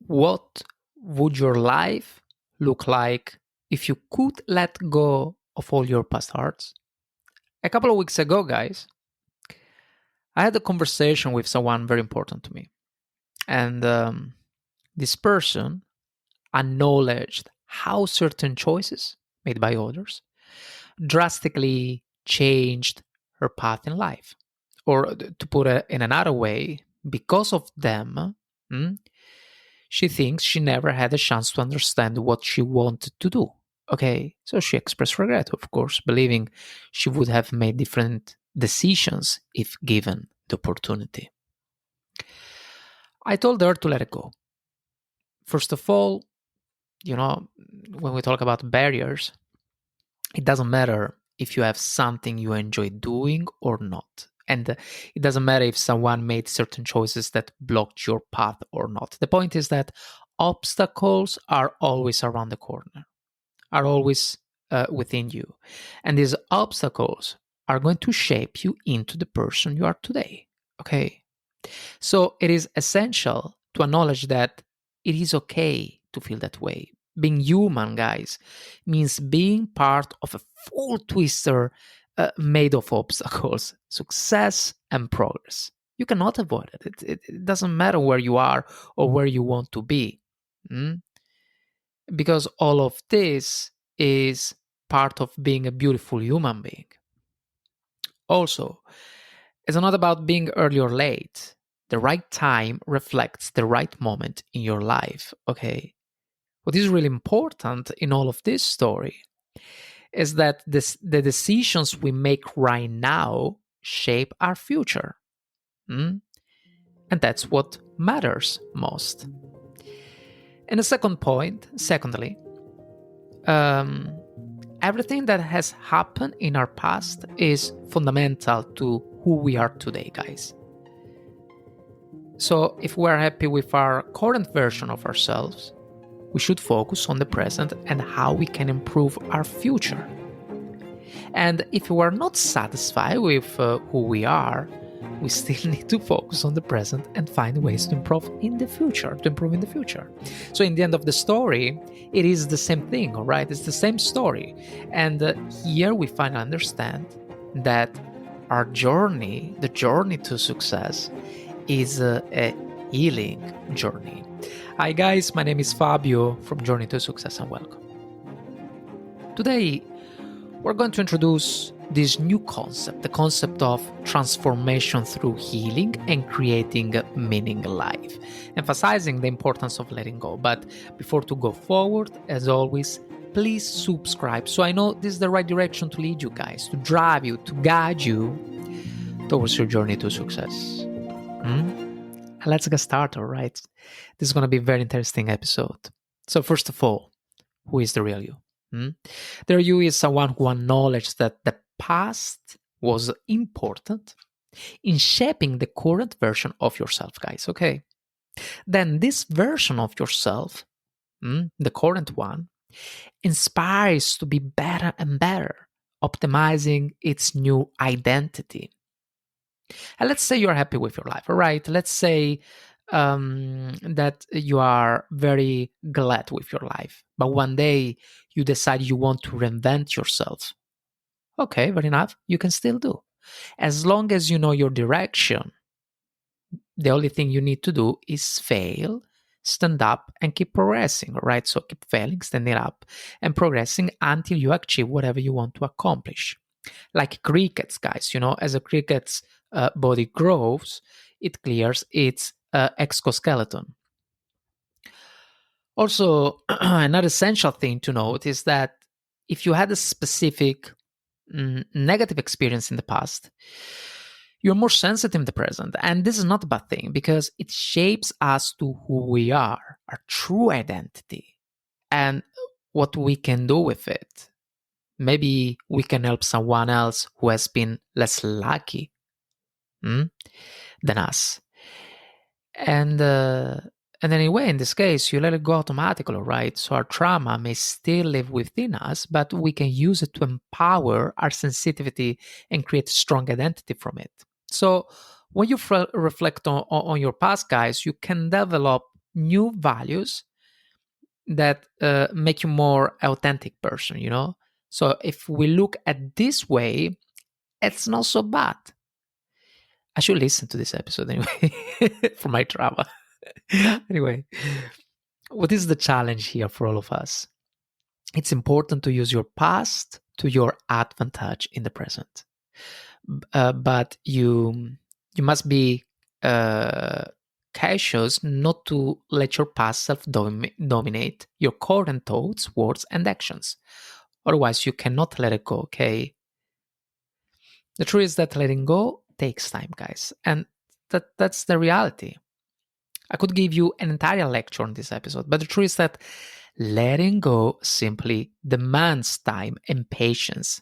What would your life look like if you could let go of all your past hurts? A couple of weeks ago, guys, I had a conversation with someone very important to me. And this person acknowledged how certain choices made by others drastically changed her path in life. Or to put it in another way, because of them, she thinks she never had a chance to understand what she wanted to do. Okay, so she expressed regret, of course, believing she would have made different decisions if given the opportunity. I told her to let it go. First of all, when we talk about barriers, it doesn't matter if you have something you enjoy doing or not. And it doesn't matter if someone made certain choices that blocked your path or not. The point is that obstacles are always around the corner, are always within you. And these obstacles are going to shape you into the person you are today. Okay. So it is essential to acknowledge that it is okay to feel that way. Being human, guys, means being part of a full twister made of obstacles, success, and progress. You cannot avoid it. It doesn't matter where you are or where you want to be. Mm? Because all of this is part of being a beautiful human being. Also, it's not about being early or late. The right time reflects the right moment in your life, okay? What is really important in all of this story is that the decisions we make right now shape our future. Mm? And that's what matters most. And the secondly, um, everything that has happened in our past is fundamental to who we are today, guys. So if we're happy with our current version of ourselves, we should focus on the present and how we can improve our future. And if we're not satisfied with who we are, we still need to focus on the present and find ways to improve in the future. So in the end of the story, it is the same thing, all right? It's the same story. And here we finally understand that our journey, the journey to success, is a healing journey. Hi guys, my name is Fabio from Journey to Success and welcome. Today, we're going to introduce this new concept, the concept of transformation through healing and creating meaning in life, emphasizing the importance of letting go. But before to go forward, as always, please subscribe so I know this is the right direction to lead you guys, to drive you, to guide you towards your journey to success. Let's get started, right? This is going to be a very interesting episode. So first of all, who is the real you? The real you is someone who acknowledges that the past was important in shaping the current version of yourself, guys, okay? Then this version of yourself, the current one, inspires to be better and better, optimizing its new identity. And let's say you're happy with your life, all right? Let's say that you are very glad with your life, but one day you decide you want to reinvent yourself. Okay, very enough. You can still do. As long as you know your direction, the only thing you need to do is fail, stand up, and keep progressing, all right? So keep failing, standing up, and progressing until you achieve whatever you want to accomplish. Like crickets, guys, as a cricket's body grows, it clears its exoskeleton. Also, another essential thing to note is that if you had a specific negative experience in the past, you're more sensitive in the present. And this is not a bad thing because it shapes us to who we are, our true identity, and what we can do with it. Maybe we can help someone else who has been less lucky than us. And anyway, in this case, you let it go automatically, right? So our trauma may still live within us, but we can use it to empower our sensitivity and create a strong identity from it. So when you reflect on your past, guys, you can develop new values that make you more authentic person, So if we look at this way, it's not so bad. I should listen to this episode anyway for my trauma. Anyway, what is the challenge here for all of us? It's important to use your past to your advantage in the present. But you must be uh, cautious not to let your past self dominate your current thoughts, words, and actions. Otherwise, you cannot let it go, okay? The truth is that letting go takes time, guys. And that's the reality. I could give you an entire lecture on this episode, but the truth is that letting go simply demands time and patience.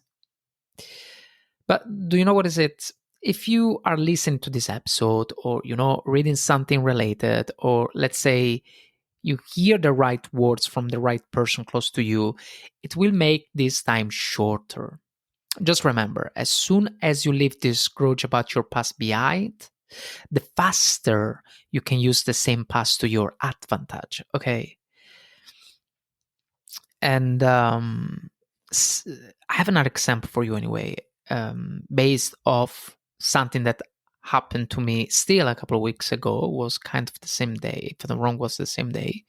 But do you know what is it? If you are listening to this episode or, reading something related, or let's say you hear the right words from the right person close to you, it will make this time shorter. Just remember, as soon as you leave this grudge about your past behind, the faster you can use the same past to your advantage. Okay. And I have another example for you anyway, based off something that happened to me still a couple of weeks ago. It was kind of the same day. If I'm wrong, was the same day.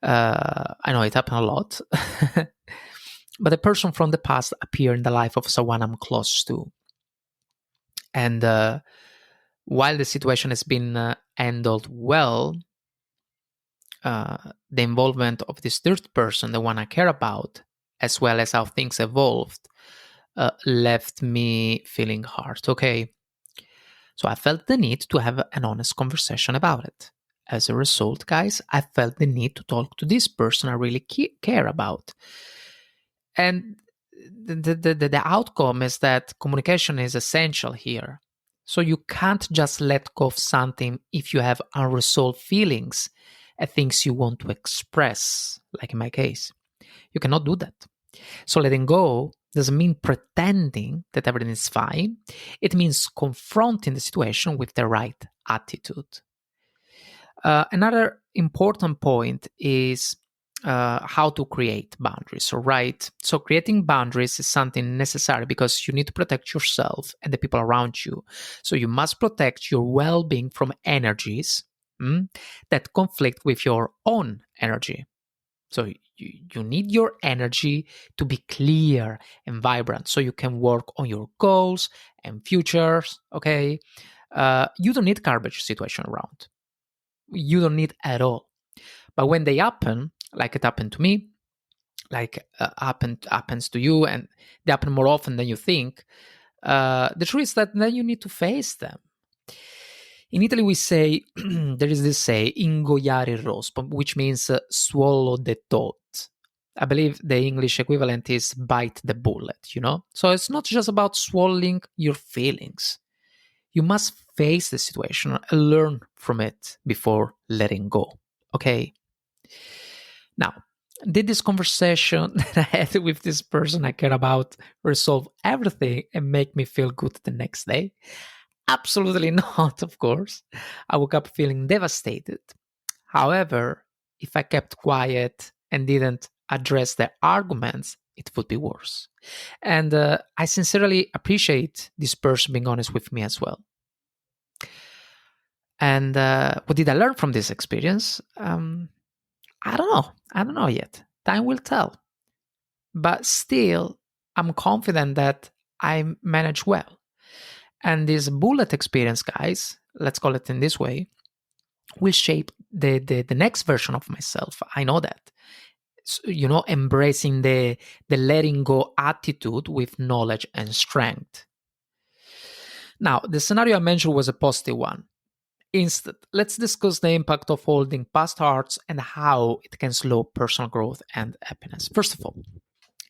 I know it happened a lot. But a person from the past appeared in the life of someone I'm close to. And while the situation has been handled well, the involvement of this third person, the one I care about, as well as how things evolved, left me feeling hard. Okay. So I felt the need to have an honest conversation about it. As a result, guys, I felt the need to talk to this person I really care about. And the outcome is that communication is essential here. So you can't just let go of something if you have unresolved feelings and things you want to express, like in my case. You cannot do that. So letting go doesn't mean pretending that everything is fine. It means confronting the situation with the right attitude. Another important point is how to create boundaries, all right? So creating boundaries is something necessary because you need to protect yourself and the people around you. So you must protect your well-being from energies that conflict with your own energy. So you need your energy to be clear and vibrant so you can work on your goals and futures, okay? You don't need garbage situation around. You don't need at all. But when they happen, like it happened to me, like happens to you, and they happen more often than you think, the truth is that then you need to face them. In Italy, we say, there is this say, ingoiare il rospo, which means swallow the thought. I believe the English equivalent is bite the bullet. So it's not just about swallowing your feelings. You must face the situation and learn from it before letting go. Okay? Now, did this conversation that I had with this person I care about resolve everything and make me feel good the next day? Absolutely not, of course. I woke up feeling devastated. However, if I kept quiet and didn't address the arguments, it would be worse. And I sincerely appreciate this person being honest with me as well. And what did I learn from this experience? I don't know. I don't know yet. Time will tell. But still, I'm confident that I manage well. And this bullet experience, guys, let's call it in this way, will shape the next version of myself. I know that. So, embracing the letting go attitude with knowledge and strength. Now, the scenario I mentioned was a positive one. Instead, let's discuss the impact of holding past hurts and how it can slow personal growth and happiness. First of all,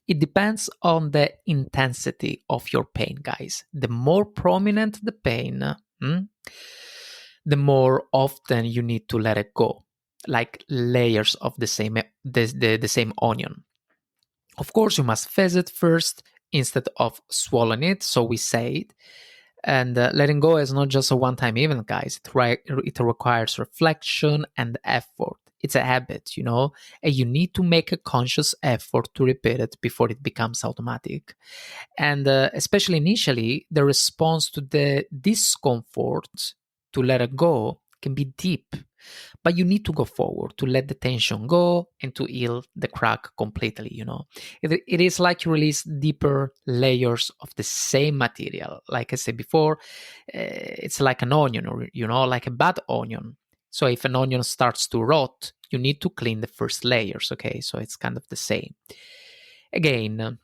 it depends on the intensity of your pain, guys. The more prominent the pain, the more often you need to let it go, like layers of the same onion. Of course, you must face it first instead of swallowing it. So we say it. And letting go is not just a one-time event, guys. It requires reflection and effort. It's a habit, and you need to make a conscious effort to repeat it before it becomes automatic. And especially initially, the response to the discomfort to let it go can be deep, but you need to go forward to let the tension go and to heal the crack completely. It is like you release deeper layers of the same material. Like I said before, it's like an onion, or like a bad onion. So if an onion starts to rot, you need to clean the first layers. Okay, so it's kind of the same. Again,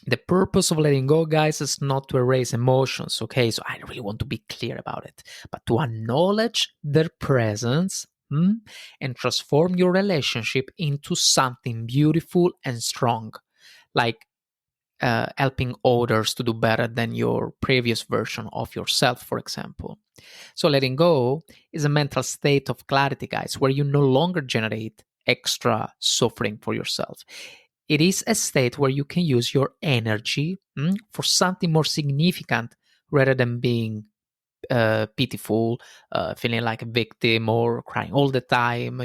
the purpose of letting go, guys, is not to erase emotions, okay? So I really want to be clear about it, but to acknowledge their presence, and transform your relationship into something beautiful and strong, like helping others to do better than your previous version of yourself, for example. So letting go is a mental state of clarity, guys, where you no longer generate extra suffering for yourself. It is a state where you can use your energy for something more significant rather than being pitiful, feeling like a victim or crying all the time.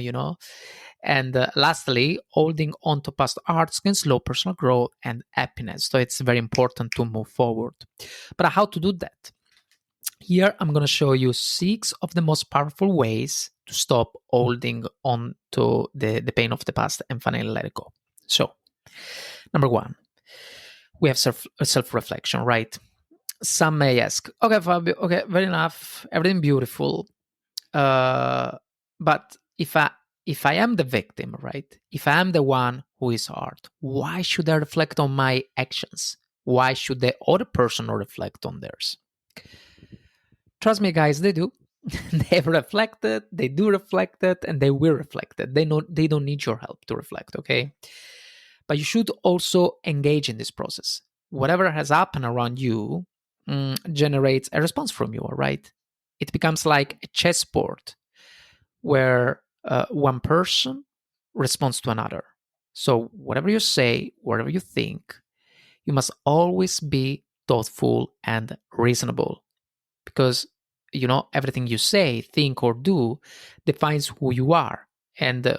And lastly, holding on to past arts can slow personal growth and happiness. So it's very important to move forward. But how to do that? Here, I'm going to show you 6 of the most powerful ways to stop holding on to the pain of the past and finally let it go. So, number 1, we have self-reflection, right? Some may ask, okay, Fabio, okay, very enough, everything beautiful. But if I am the victim, right? If I am the one who is hurt, why should I reflect on my actions? Why should the other person reflect on theirs? Trust me, guys, they do. They've reflected, they do reflect it, and they will reflect it. They don't need your help to reflect, okay? But you should also engage in this process. Whatever has happened around you generates a response from you, right? It becomes like a chessboard where one person responds to another. So whatever you say, whatever you think, you must always be thoughtful and reasonable, because everything you say, think, or do defines who you are, and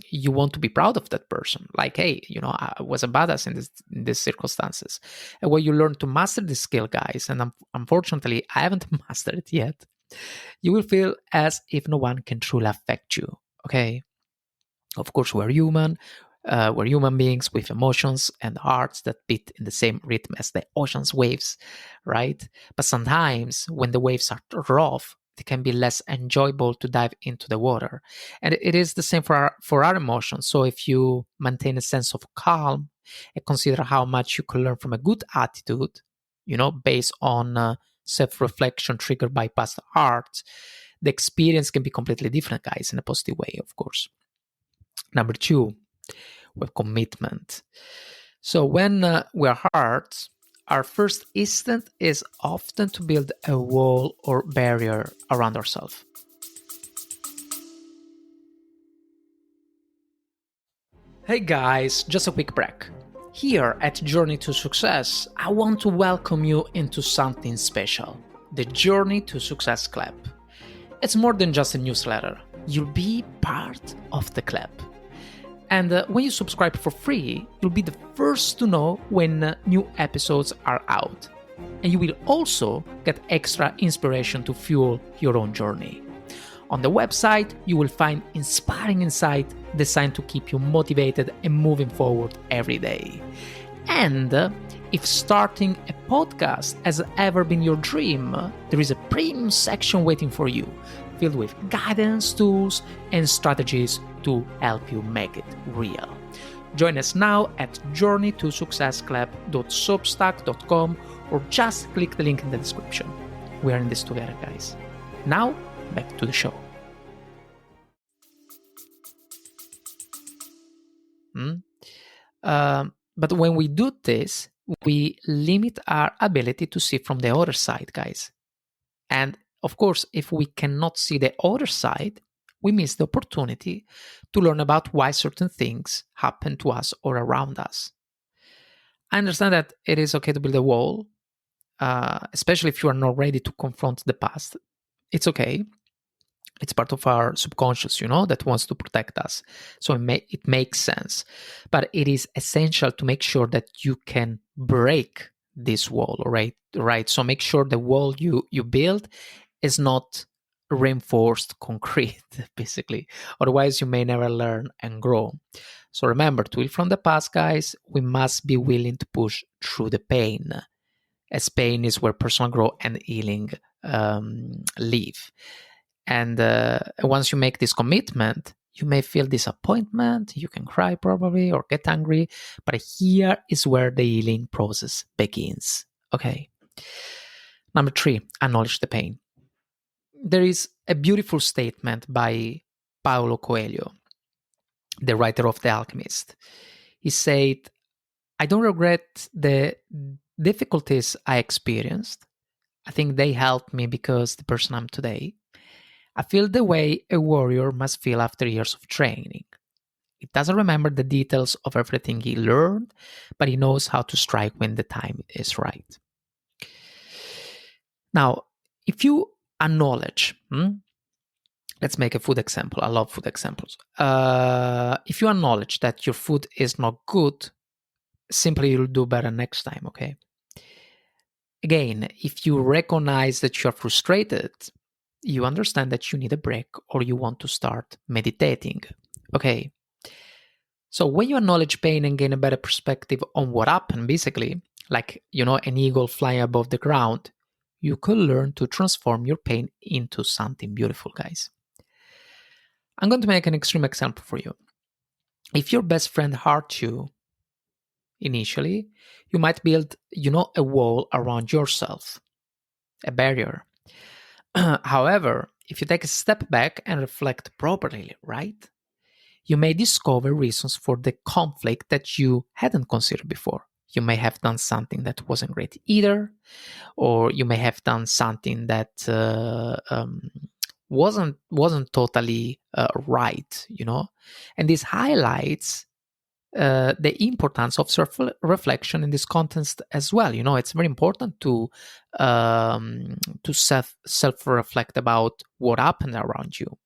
you want to be proud of that person. Like, hey, I was a badass in these circumstances. And when you learn to master this skill, guys, and unfortunately I haven't mastered it yet, you will feel as if no one can truly affect you. Okay, of course, we're human. We're human beings with emotions and hearts that beat in the same rhythm as the ocean's waves, right? But sometimes when the waves are rough, it can be less enjoyable to dive into the water. And it is the same for our emotions. So if you maintain a sense of calm and consider how much you can learn from a good attitude, based on self-reflection triggered by past art, the experience can be completely different, guys, in a positive way, of course. Number 2, with commitment. So when we're hurt, our first instinct is often to build a wall or barrier around ourselves. Hey guys, just a quick break. Here at Journey to Success, I want to welcome you into something special, the Journey to Success Club. It's more than just a newsletter. You'll be part of the club. And when you subscribe for free, you'll be the first to know when new episodes are out. And you will also get extra inspiration to fuel your own journey. On the website, you will find inspiring insight designed to keep you motivated and moving forward every day. And if starting a podcast has ever been your dream, there is a premium section waiting for you, filled with guidance, tools, and strategies to help you make it real. Join us now at journeytosuccessclub.substack.com or just click the link in the description. We are in this together, guys. Now, back to the show. But when we do this, we limit our ability to see from the other side, guys. And of course, if we cannot see the other side, we miss the opportunity to learn about why certain things happen to us or around us. I understand that it is okay to build a wall, especially if you are not ready to confront the past. It's okay. It's part of our subconscious, that wants to protect us. So it makes sense. But it is essential to make sure that you can break this wall, right? Right. So make sure the wall you build is not reinforced concrete, basically. Otherwise, you may never learn and grow. So remember, to heal from the past, guys, we must be willing to push through the pain, as pain is where personal growth and healing live. And once you make this commitment, you may feel disappointment, you can cry probably or get angry, but here is where the healing process begins. Okay. Number 3, acknowledge the pain. There is a beautiful statement by Paulo Coelho, the writer of The Alchemist. He said, I don't regret the difficulties I experienced. I think they helped me because the person I'm today. I feel the way a warrior must feel after years of training. He doesn't remember the details of everything he learned, but he knows how to strike when the time is right. Now, if you acknowledge, let's make a food example. I love food examples. If you acknowledge that your food is not good, simply you'll do better next time, okay? Again, if you recognize that you're frustrated, you understand that you need a break or you want to start meditating. Okay. So when you acknowledge pain and gain a better perspective on what happened, basically, like, an eagle flying above the ground, you could learn to transform your pain into something beautiful, guys. I'm going to make an extreme example for you. If your best friend hurt you initially, you might build, a wall around yourself, a barrier. However, if you take a step back and reflect properly, right, you may discover reasons for the conflict that you hadn't considered before. You may have done something that wasn't great either, or you may have done something that wasn't totally right, And this highlights the importance of self-reflection in this context as well. It's very important to self-reflect about what happened around you.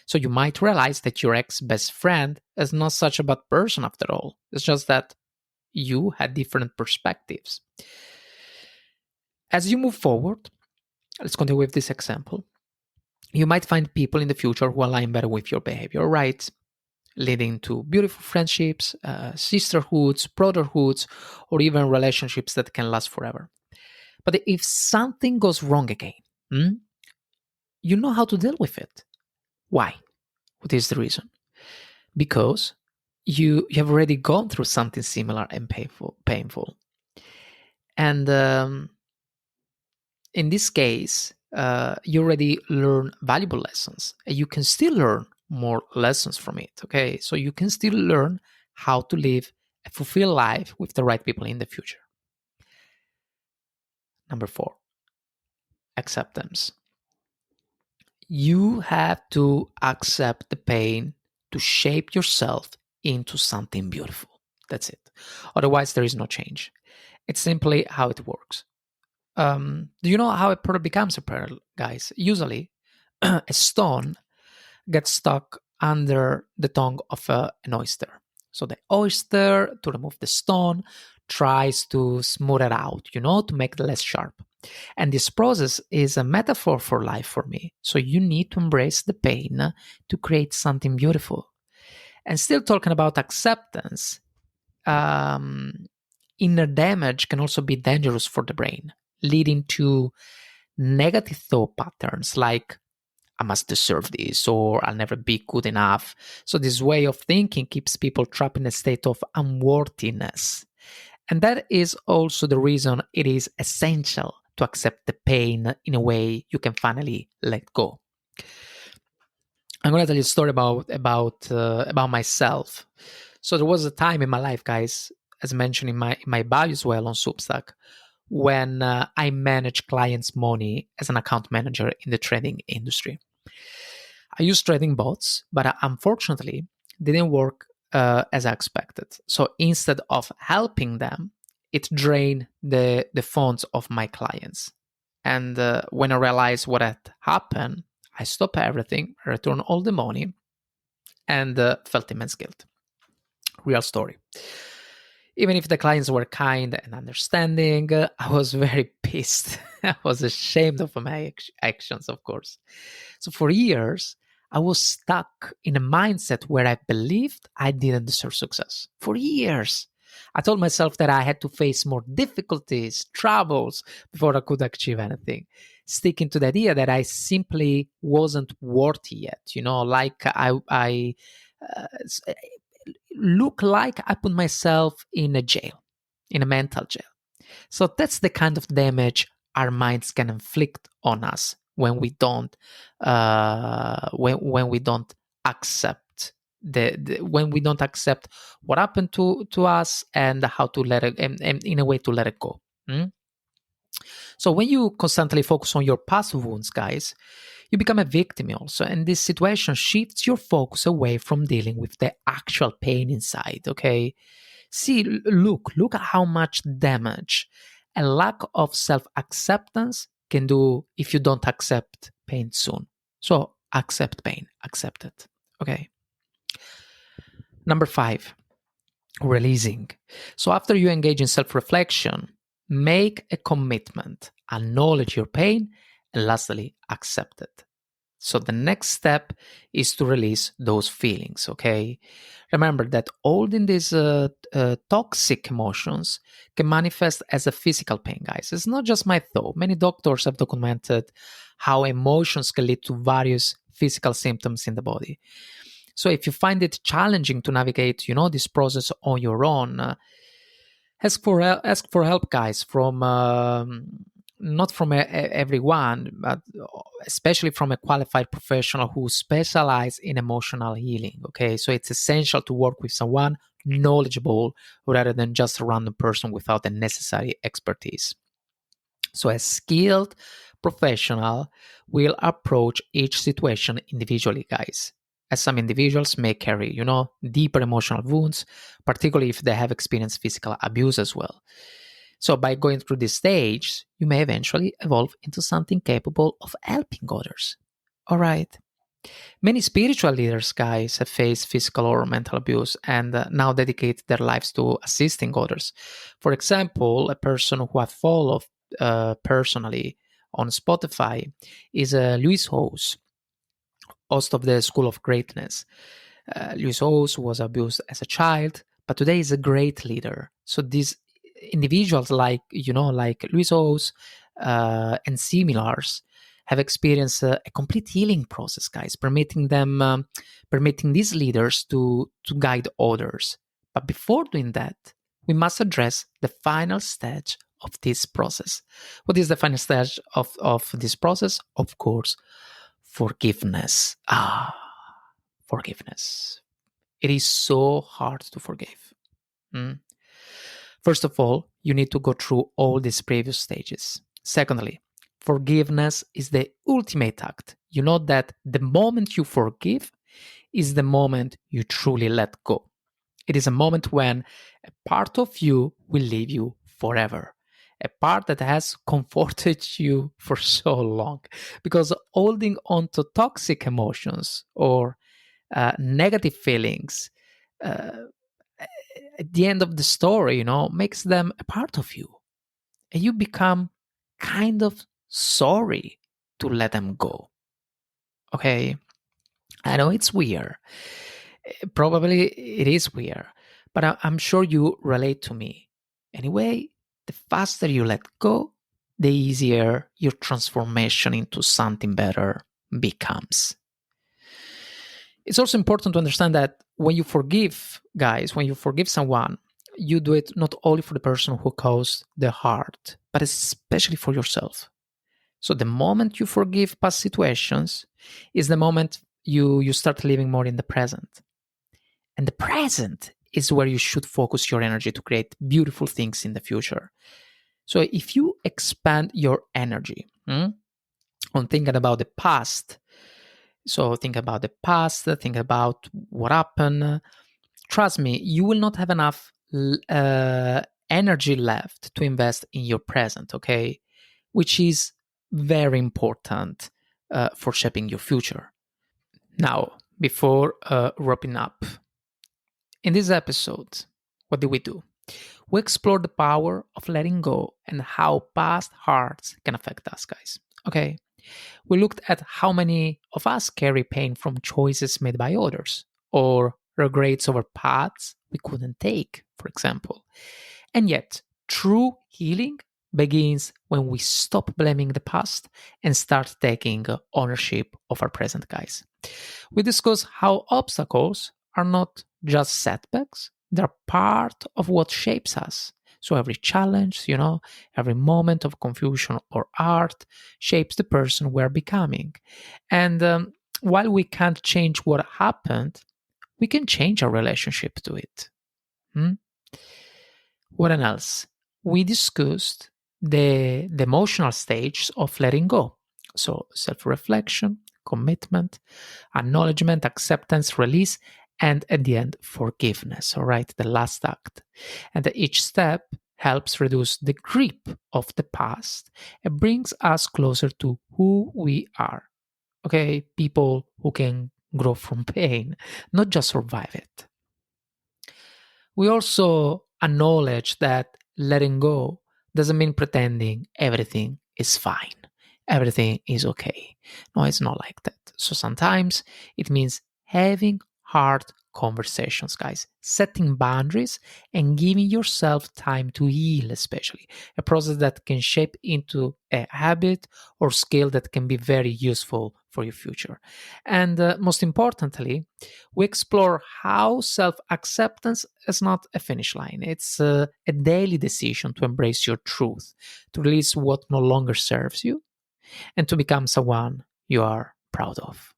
So you might realize that your ex-best friend is not such a bad person after all. It's just that you had different perspectives. As you move forward, let's continue with this example. You might find people in the future who align better with your behavior, right? Leading to beautiful friendships, sisterhoods, brotherhoods, or even relationships that can last forever. But if something goes wrong again, you know how to deal with it. Why? What is the reason? Because you have already gone through something similar and painful. And in this case, you already learn valuable lessons. And you can still learn more lessons from it, okay? So you can still learn how to live a fulfilled life with the right people in the future. Number 4, acceptance. You have to accept the pain to shape yourself into something beautiful. That's it. Otherwise, there is no change. It's simply how it works. Do you know how a pearl becomes a pearl, guys? Usually, a stone gets stuck under the tongue of an oyster. So the oyster, to remove the stone, tries to smooth it out, to make it less sharp. And this process is a metaphor for life for me. So you need to embrace the pain to create something beautiful. And still talking about acceptance, inner damage can also be dangerous for the brain, leading to negative thought patterns like, I must deserve this, or I'll never be good enough. So this way of thinking keeps people trapped in a state of unworthiness. And that is also the reason it is essential to accept the pain in a way you can finally let go. I'm going to tell you a story about myself. So there was a time in my life, guys, as mentioned in my bio as well on Substack, when I managed clients' money as an account manager in the trading industry. I used trading bots, but unfortunately didn't work as I expected. So instead of helping them, it drained the funds of my clients. And when I realized what had happened, I stopped everything, returned all the money, and felt immense guilt. Real story. Even if the clients were kind and understanding, I was very pissed. I was ashamed of my actions, of course. So for years, I was stuck in a mindset where I believed I didn't deserve success. For years, I told myself that I had to face more difficulties, troubles before I could achieve anything. Sticking to the idea that I simply wasn't worthy yet, like I uh, look like I put myself in a jail, in a mental jail. So that's the kind of damage our minds can inflict on us when we don't when we don't accept when we don't accept what happened to us and how to let it and in a way to let it go. Mm? So when you constantly focus on your past wounds, guys, you become a victim also, and this situation shifts your focus away from dealing with the actual pain inside. Okay, see, look at how much damage a lack of self-acceptance can do if you don't accept pain soon. So accept pain, accept it. Okay. Number 5, releasing. So after you engage in self-reflection, make a commitment, acknowledge your pain, and lastly, accept it. So the next step is to release those feelings, okay? Remember that holding these toxic emotions can manifest as a physical pain, guys. It's not just my thought. Many doctors have documented how emotions can lead to various physical symptoms in the body. So if you find it challenging to navigate, this process on your own, ask for help, guys, from not from everyone, but especially from a qualified professional who specializes in emotional healing. Okay, so it's essential to work with someone knowledgeable rather than just a random person without the necessary expertise. So a skilled professional will approach each situation individually, guys, as some individuals may carry, deeper emotional wounds, particularly if they have experienced physical abuse as well. So by going through this stage, you may eventually evolve into something capable of helping others. All right. Many spiritual leaders, guys, have faced physical or mental abuse and now dedicate their lives to assisting others. For example, a person who I follow personally on Spotify is Luis Hose, host of the School of Greatness. Luis Hose was abused as a child, but today is a great leader. So these individuals like Luis Hose and similars have experienced a complete healing process, guys, permitting these leaders to guide others. But before doing that, we must address the final stage of this process. What is the final stage of this process? Of course, forgiveness. Forgiveness. It is so hard to forgive. Mm. First of all, you need to go through all these previous stages. Secondly, forgiveness is the ultimate act. You know that the moment you forgive is the moment you truly let go. It is a moment when a part of you will leave you forever. A part that has comforted you for so long. Because holding on to toxic emotions or negative feelings uh, at the end of the story, makes them a part of you. And you become kind of sorry to let them go. Okay? I know it's weird. Probably it is weird, but I'm sure you relate to me. Anyway, the faster you let go, the easier your transformation into something better becomes. It's also important to understand that when you forgive, guys, when you forgive someone, you do it not only for the person who caused the hurt, but especially for yourself. So the moment you forgive past situations is the moment you start living more in the present. And the present is where you should focus your energy to create beautiful things in the future. So if you expand your energy on thinking about the past, so think about the past, think about what happened. Trust me, you will not have enough energy left to invest in your present, okay? Which is very important for shaping your future. Now, before wrapping up, in this episode, what did we do? We explored the power of letting go and how past hurts can affect us, guys. Okay? We looked at how many of us carry pain from choices made by others or regrets over paths we couldn't take, for example. And yet, true healing begins when we stop blaming the past and start taking ownership of our present, guys. We discuss how obstacles are not just setbacks, they're part of what shapes us. So every challenge, every moment of confusion or art shapes the person we're becoming. And while we can't change what happened, we can change our relationship to it. Hmm? What else? We discussed the emotional stage of letting go. So self-reflection, commitment, acknowledgement, acceptance, release, and at the end, forgiveness. All right, the last act. And each step helps reduce the grip of the past and brings us closer to who we are. Okay, people who can grow from pain, not just survive it. We also acknowledge that letting go doesn't mean pretending everything is fine, everything is okay. No, it's not like that. So sometimes it means having hard conversations, guys, setting boundaries and giving yourself time to heal, especially a process that can shape into a habit or skill that can be very useful for your future. And most importantly, we explore how self acceptance is not a finish line. It's a daily decision to embrace your truth, to release what no longer serves you, and to become someone you are proud of.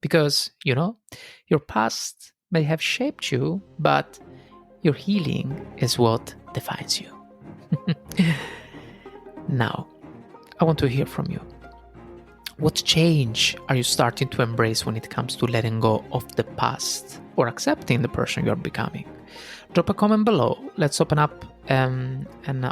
Because, your past may have shaped you, but your healing is what defines you. Now, I want to hear from you. What change are you starting to embrace when it comes to letting go of the past or accepting the person you're becoming? Drop a comment below. Let's open up an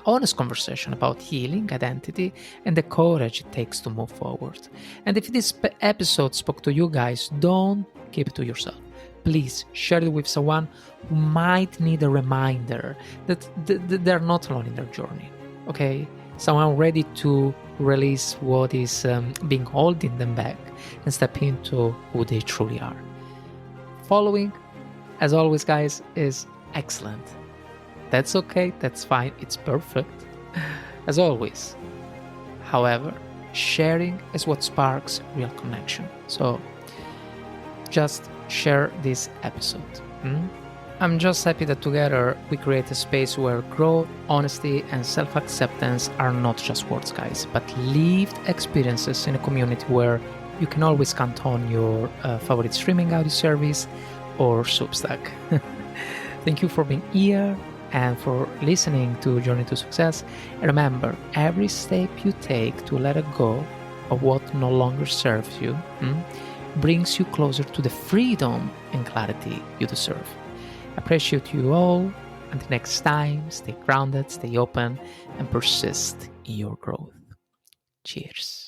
honest conversation about healing, identity, and the courage it takes to move forward. And if this episode spoke to you guys, don't keep it to yourself. Please share it with someone who might need a reminder that they're not alone in their journey. Okay? Someone ready to release what is being holding them back and step into who they truly are. Following, as always, guys, is excellent. That's okay, that's fine, it's perfect, as always. However, sharing is what sparks real connection. So just share this episode. I'm just happy that together we create a space where growth, honesty, and self-acceptance are not just words, guys, but lived experiences in a community where you can always count on your favorite streaming audio service or Substack. Thank you for being here and for listening to Journey to Success. And remember, every step you take to let go of what no longer serves you brings you closer to the freedom and clarity you deserve. Appreciate you all. Until next time, stay grounded, stay open, and persist in your growth. Cheers.